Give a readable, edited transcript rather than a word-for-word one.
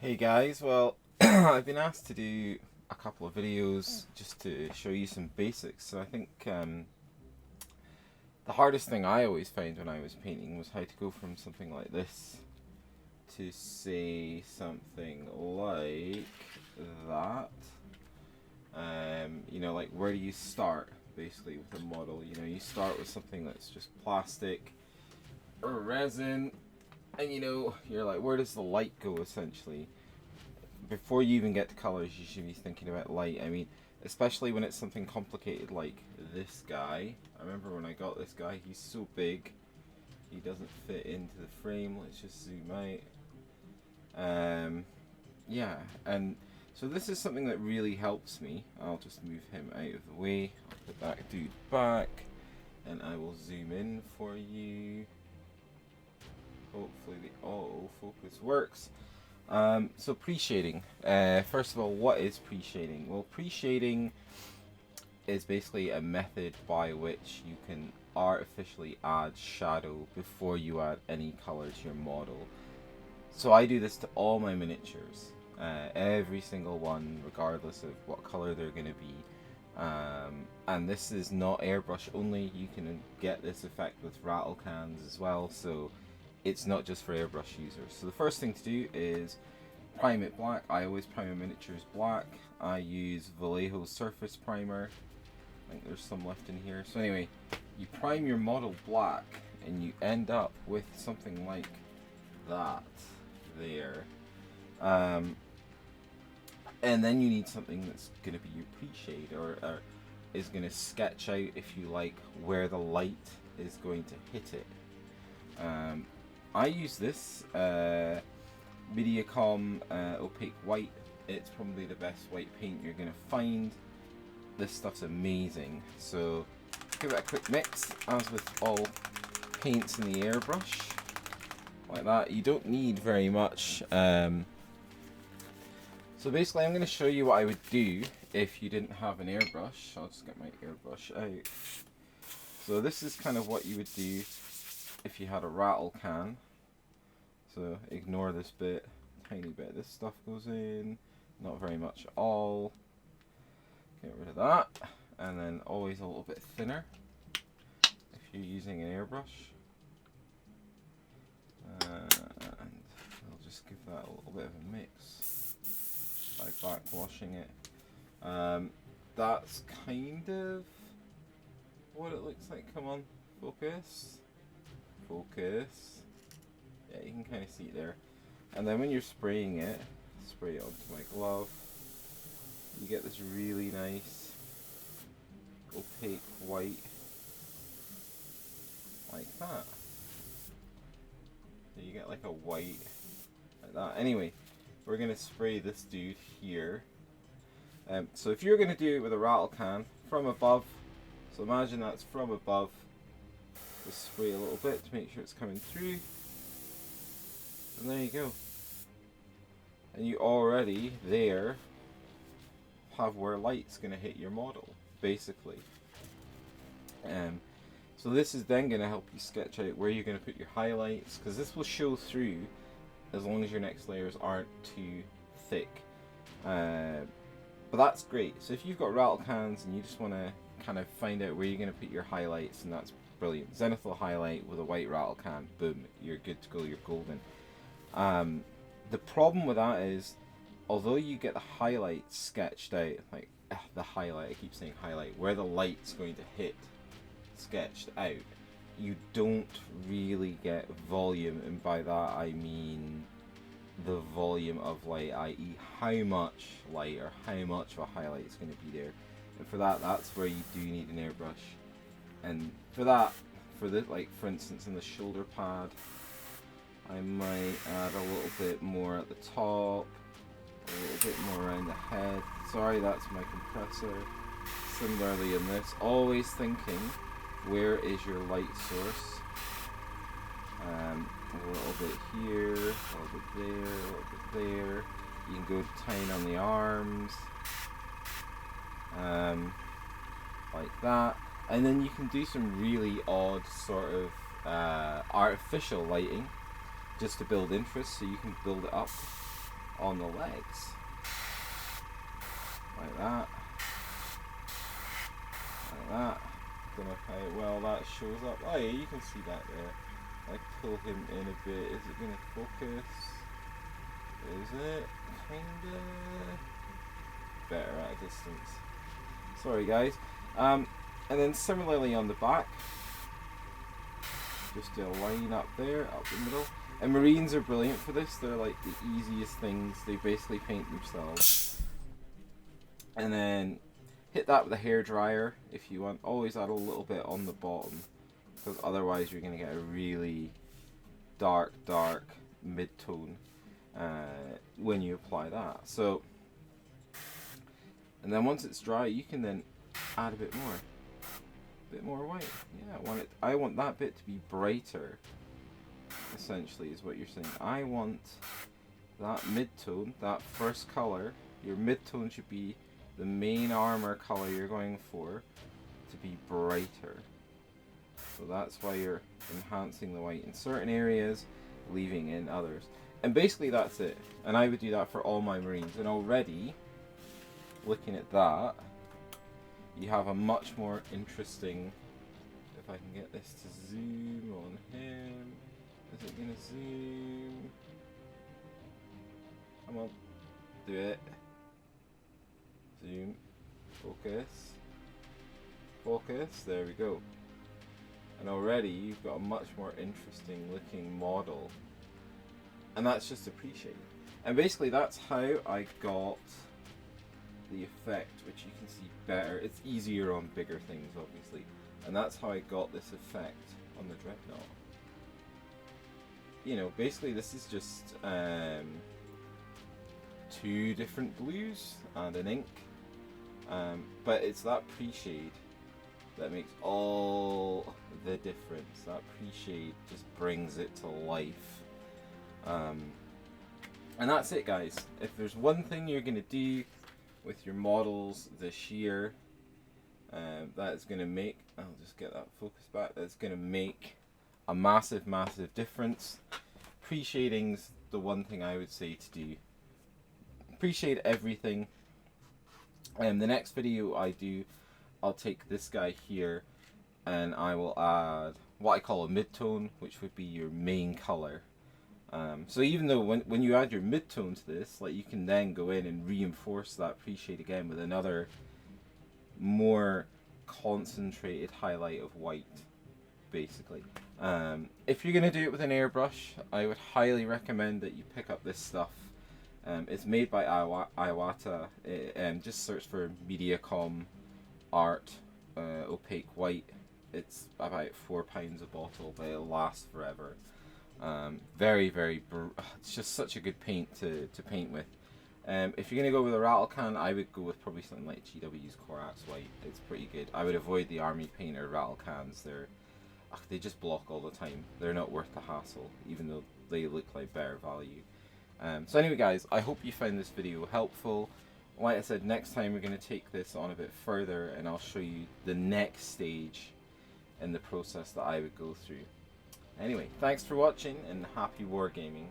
Hey guys, well, I've been asked to do a couple of videos just to show you some basics. So I think the hardest thing I always found when I was painting was how to go from something like this to say something like that. You know, like where do you start basically with a model? You know, you start with something that's just plastic or resin, and you know, you're like, where does the light go essentially? Before you even get to colors, you should be thinking about light. I mean, especially when it's something complicated like this guy. I remember when I got this guy, he's so big, he doesn't fit into the frame. Let's just zoom out. Yeah, and so this is something that really helps me. I'll just move him out of the way. I'll put that dude back, and I will zoom in for you. Hopefully the autofocus works. So pre-shading. First of all, what is pre-shading? Well, pre-shading is basically a method by which you can artificially add shadow before you add any color to your model. So I do this to all my miniatures, every single one, regardless of what color they're going to be. And this is not airbrush only. You can get this effect with rattle cans as well. So it's not just for airbrush users. So the first thing to do is prime it black. I always prime my miniatures black. I use Vallejo surface primer. I think there's some left in here. So anyway, you prime your model black and you end up with something like that there. And then you need something that's going to be your pre-shade, or is going to sketch out, if you like, where the light is going to hit it. I use this Mediacom opaque white. It's probably the best white paint you're going to find. This stuff's amazing. So give it a quick mix, as with all paints in the airbrush, like that. You don't need very much. So basically I'm going to show you what I would do if you didn't have an airbrush. I'll just get my airbrush out. So this is kind of what you would do if you had a rattle can. So ignore this bit, tiny bit of this stuff goes in, not very much at all. Get rid of that, and then always a little bit thinner if you're using an airbrush. And I'll just give that a little bit of a mix by backwashing it. That's kind of what it looks like. Come on, focus. Focus. Yeah, you can kind of see it there. And then when you're spraying it, spray it onto my glove, you get this really nice opaque white, like that. So you get like a white, like that. Anyway, we're going to spray this dude here. So if you're going to do it with a rattle can, from above, so imagine that's from above, just spray a little bit to make sure it's coming through, and there you go. And you already there have where light's going to hit your model, basically. So this is then going to help you sketch out where you're going to put your highlights, because this will show through as long as your next layers aren't too thick. But that's great. So if you've got rattle cans and you just want to kind of find out where you're going to put your highlights, and that's brilliant. Zenithal highlight with a white rattle can, boom, you're good to go, you're golden. The problem with that is, although you get the highlights sketched out, like the highlight, I keep saying highlight, where the light's going to hit sketched out, you don't really get volume, and by that I mean the volume of light, i.e. how much light or how much of a highlight is going to be there. And for that, that's where you do need an airbrush. And for that, like for instance in the shoulder pad, I might add a little bit more at the top, a little bit more around the head. Sorry, that's my compressor. Similarly in this, always thinking, where is your light source? A little bit here, a little bit there, a little bit there. You can go to town on the arms, like that. And then you can do some really odd sort of artificial lighting just to build interest, so you can build it up on the legs like that, like that. Don't know how well that shows up. Oh yeah, you can see that there. I pull him in a bit. Is it going to focus? Is it? Kinda better at a distance. Sorry guys. And then similarly on the back, just do a line up there, up the middle. And Marines are brilliant for this. They're like the easiest things. They basically paint themselves. And then hit that with a hairdryer if you want. Always add a little bit on the bottom, because otherwise you're going to get a really dark mid-tone when you apply that. So, and then once it's dry, you can then add a bit more white. Yeah, I want that bit to be brighter, essentially, is what you're saying. I want that mid-tone, that first color, your mid-tone should be the main armor color you're going for, to be brighter. So that's why you're enhancing the white in certain areas, leaving in others. And basically that's it. And I would do that for all my Marines. And already, looking at that, you have a much more interesting, if I can get this to zoom on him. Is it gonna zoom? Come on, do it. Zoom, focus, there we go. And already you've got a much more interesting looking model. And that's just appreciated. And basically that's how I got the effect, which you can see better. It's easier on bigger things, obviously. And that's how I got this effect on the Dreadnought. You know, basically this is just 2 different blues and an ink. But it's that pre-shade that makes all the difference. That pre-shade just brings it to life. And that's it, guys. If there's one thing you're going to do with your models this year, that's going to make, I'll just get that focus back, that's going to make a massive difference. Pre-shading's the one thing I would say to do. Pre-shade everything. The next video I do, I'll take this guy here and I will add what I call a mid-tone, which would be your main color. So even though when you add your mid-tone to this, like, you can then go in and reinforce that pre-shade again with another more concentrated highlight of white, basically. If you're going to do it with an airbrush, I would highly recommend that you pick up this stuff. It's made by Iwata. Just search for Mediacom Art Opaque White. It's about £4 a bottle, but it'll last forever. It's just such a good paint to paint with. If you're going to go with a rattle can, I would go with probably something like GW's Corax White. It's pretty good. I would avoid the Army Painter rattle cans. They just block all the time. They're not worth the hassle, even though they look like better value. So anyway, guys, I hope you found this video helpful. Like I said, next time we're going to take this on a bit further and I'll show you the next stage in the process that I would go through. Anyway, thanks for watching and happy wargaming.